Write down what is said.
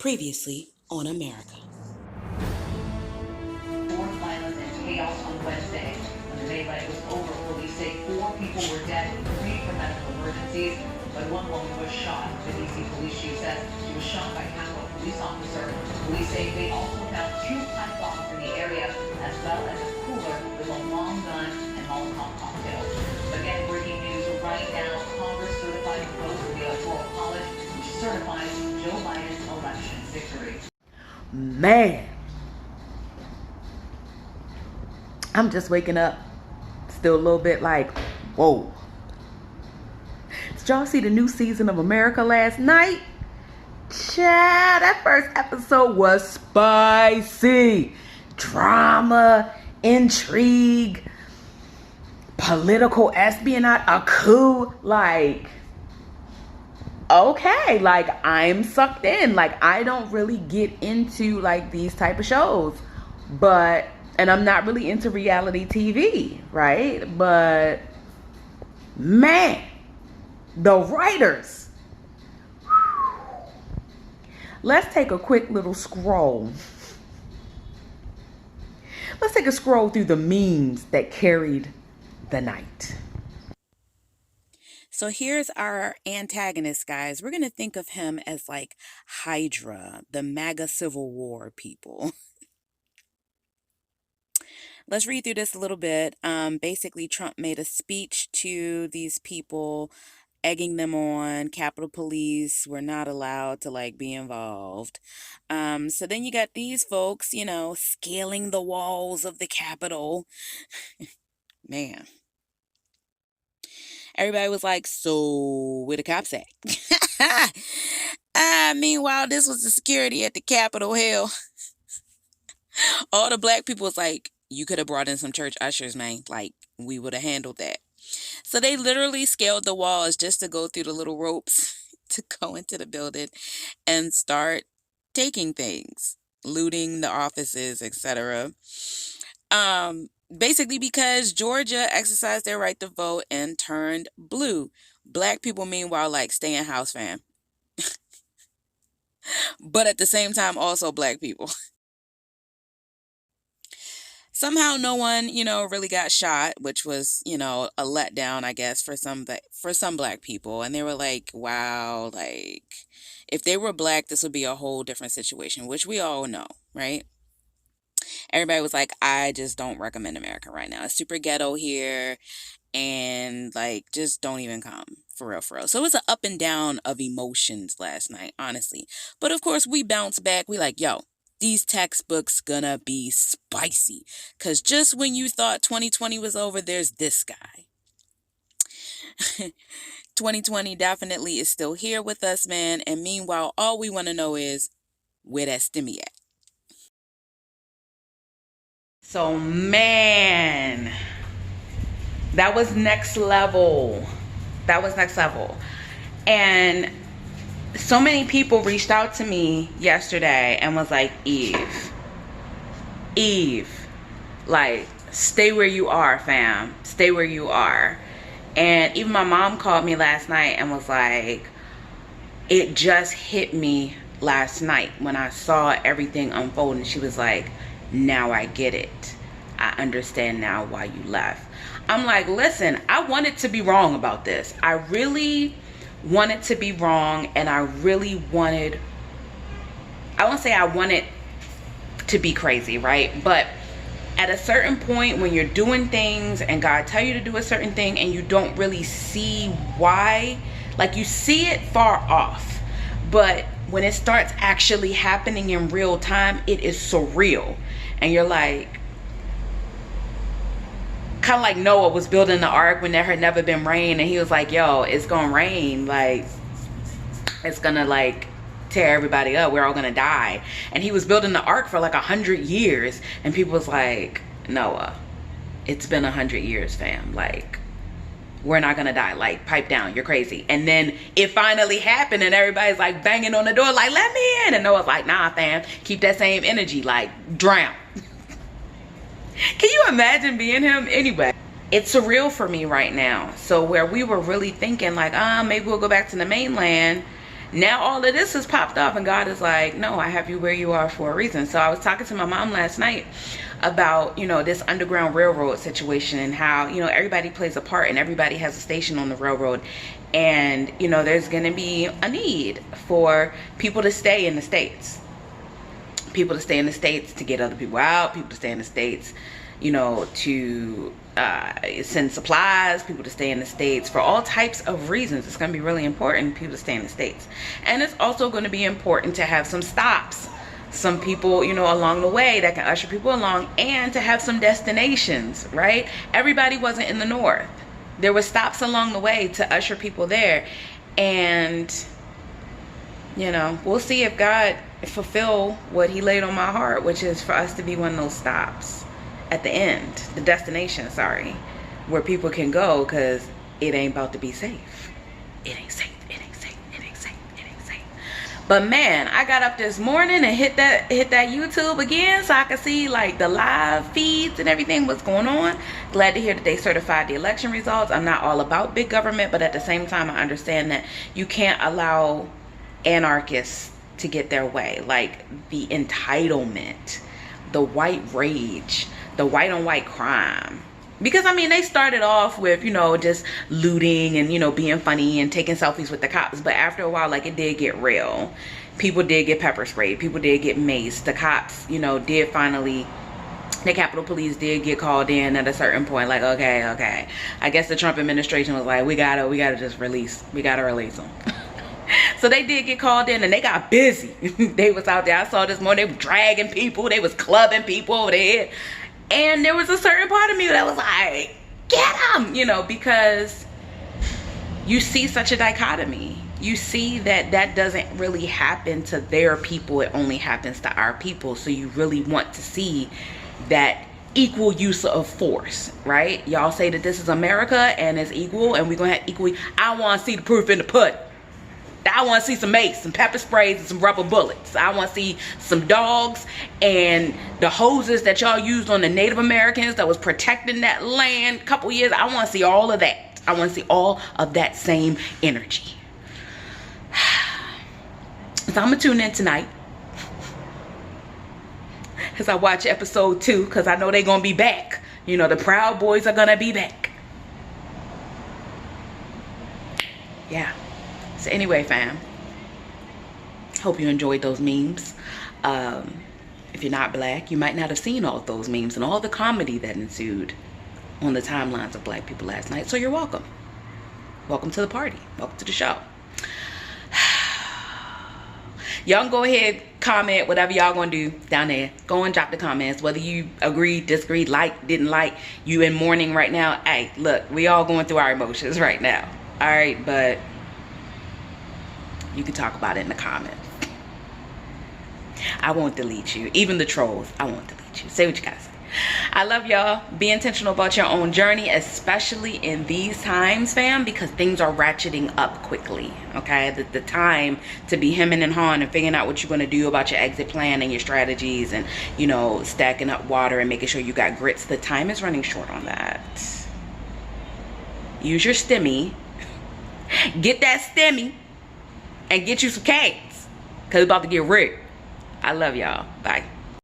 Previously on America. More violence and chaos on Wednesday. When the daylight was over, police say 4 people were dead, 3 for medical emergencies, but 1 woman was shot. The D.C. police chief says she was shot by a Capitol police officer. Police say they also found 2 pipe bombs in the area, as well as a cooler with a long gun and Molotov cocktails. Again, breaking news right now: Congress certified the vote for the electoral college, which certifies Joe Biden's election victory. Man, I'm just waking up, still a little bit like, whoa. Did y'all see the new season of America last night? Child, that first episode was spicy. Drama, intrigue, political espionage, a coup. Like, okay, like, I'm sucked in. Like, I don't really get into like these type of shows, and I'm not really into reality TV, right? But man, the writers. Let's take a quick little scroll. Let's take a scroll through the memes that carried the night. So here's our antagonist, guys. We're going to think of him as like Hydra, the MAGA Civil War people. Let's read through this a little bit. Basically, Trump made a speech to these people, egging them on. Capitol Police were not allowed to like be involved. So then you got these folks, scaling the walls of the Capitol. Man. Everybody was like, so where the cops at? Meanwhile, this was the security at the Capitol Hill. All the black people was like, you could have brought in some church ushers, man. Like, we would have handled that. So they literally scaled the walls just to go through the little ropes to go into the building and start taking things, looting the offices, etc. Basically because Georgia exercised their right to vote and turned blue. Black people, meanwhile, like, stay in house, fam. But at the same time, also black people. Somehow no one, really got shot, which was, a letdown, I guess, for some black people. And they were like, wow, like, if they were black, this would be a whole different situation, which we all know, right? Everybody was like, I just don't recommend America right now. It's super ghetto here, and like, just don't even come, for real, for real. So it was an up and down of emotions last night, honestly. But of course, we bounced back. We like, yo, these textbooks gonna be spicy. Because just when you thought 2020 was over, there's this guy. 2020 definitely is still here with us, man. And meanwhile, all we want to know is, where that stimmy at? So, man, that was next level. And so many people reached out to me yesterday and was like, Eve, like, stay where you are, fam. Stay where you are. And even my mom called me last night and was like, it just hit me last night when I saw everything unfold. And she was like, now I get it. I understand now why you left. I'm like, listen, I wanted to be wrong about this. I really wanted to be wrong, and I really wanted, I won't say I wanted to be crazy, right? But at a certain point, when you're doing things and God tell you to do a certain thing and you don't really see why, like, you see it far off, but when it starts actually happening in real time, it is surreal. And you're like, kind of like Noah was building the ark when there had never been rain, and he was like, yo, it's gonna rain, like, it's gonna like tear everybody up, we're all gonna die. And he was building the ark for like 100 years, and people was like, Noah, it's been 100 years, fam, like, we're not gonna die, like, pipe down, you're crazy. And then it finally happened, and everybody's like banging on the door like, let me in. And Noah's like, nah, fam, keep that same energy, like, drown. Can you imagine being him? Anyway, it's surreal for me right now. So where we were really thinking like, maybe we'll go back to the mainland, Now all of this has popped up, and God is like, no, I have you where you are for a reason. So I was talking to my mom last night about, you know, this Underground Railroad situation, and how, you know, everybody plays a part and everybody has a station on the railroad. And, you know, there's going to be a need for people to stay in the States. People to stay in the States to get other people out. People to stay in the States, you know, to send supplies. People to stay in the States for all types of reasons. It's going to be really important, people to stay in the States. And it's also going to be important to have some stops. Some people, you know, along the way that can usher people along, and to have some destinations, right? Everybody wasn't in the North. There were stops along the way to usher people there. And, you know, we'll see if God fulfill what he laid on my heart, which is for us to be one of those stops at the end, the destination, sorry, where people can go, because it ain't about to be safe. It ain't safe. It ain't safe. It ain't safe. It ain't safe. But man, I got up this morning and hit that YouTube again so I could see like the live feeds and everything, what's going on. Glad to hear that they certified the election results. I'm not all about big government, but at the same time I understand that you can't allow anarchists to get their way. Like the entitlement, the white rage, the white on white crime. Because I mean, they started off with, you know, just looting and, you know, being funny and taking selfies with the cops. But after a while, like, it did get real. People did get pepper sprayed. People did get maced. The cops, you know, did finally, the Capitol Police did get called in at a certain point. Like, okay. I guess the Trump administration was like, we gotta release them. So they did get called in, and they got busy. They was out there. I saw this morning, they were dragging people. They was clubbing people over there. And there was a certain part of me that was like, get them, you know, because you see such a dichotomy. You see that that doesn't really happen to their people. It only happens to our people. So you really want to see that equal use of force, right? Y'all say that this is America and it's equal and we're going to have equal. I want to see the proof in the pudding. I want to see some mace, some pepper sprays, and some rubber bullets. I want to see some dogs and the hoses that y'all used on the Native Americans that was protecting that land a couple years. I want to see all of that. I want to see all of that same energy. So I'm going to tune in tonight as I watch episode 2, because I know they're going to be back. You know, the Proud Boys are going to be back. Yeah. So anyway, fam, hope you enjoyed those memes. If you're not black, you might not have seen all of those memes and all the comedy that ensued on the timelines of black people last night. So you're welcome. Welcome to the party. Welcome to the show. Y'all can go ahead, comment, whatever y'all gonna do down there. Go and drop the comments. Whether you agree, disagree, like, didn't like, you in mourning right now. Hey, look, we all going through our emotions right now. All right, but you can talk about it in the comments. I won't delete you. Even the trolls, I won't delete you. Say what you gotta say. I love y'all. Be intentional about your own journey, especially in these times, fam, because things are ratcheting up quickly, okay? The time to be hemming and hawing and figuring out what you're going to do about your exit plan and your strategies and, you know, stacking up water and making sure you got grits. The time is running short on that. Use your stimmy. Get that stimmy and get you some cans, because it's about to get rigged. I love y'all. Bye.